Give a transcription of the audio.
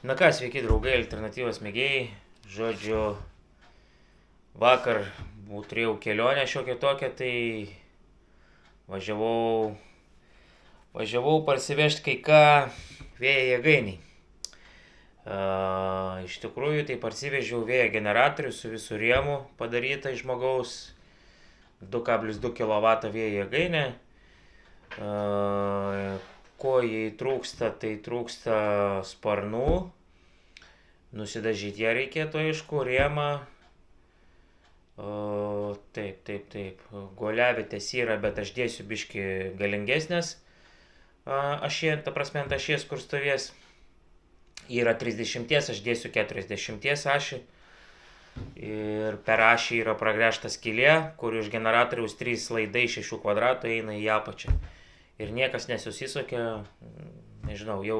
Na ką, sveiki draugai, alternatyvos mėgėjai. Žodžiu, vakar turėjau kelionę šiokią tokią, tai važiavau parsivežti kai ką vėjo jėgainiai. Iš tikrųjų, tai parsivežiau vėjo generatorių su visų rėmų padarytą iš žmogaus 2,2 kW vėjo jėgainė. Ko jai trūksta, tai trūksta sparnų. Nusidažyti ją reikėtų, aišku, rėmą. Taip. Guoliavietės yra, bet aš dėsiu biški galingesnės. Ašie, ta prasme ant ašies, kur stovės. Yra 30, aš dėsiu 40 ašį. Ir per ašį yra pragręžta skylė, kur iš generatoriaus 3 laidai 6 kvadratų eina į apačią. Ir niekas nesusisukia, nežinau, jau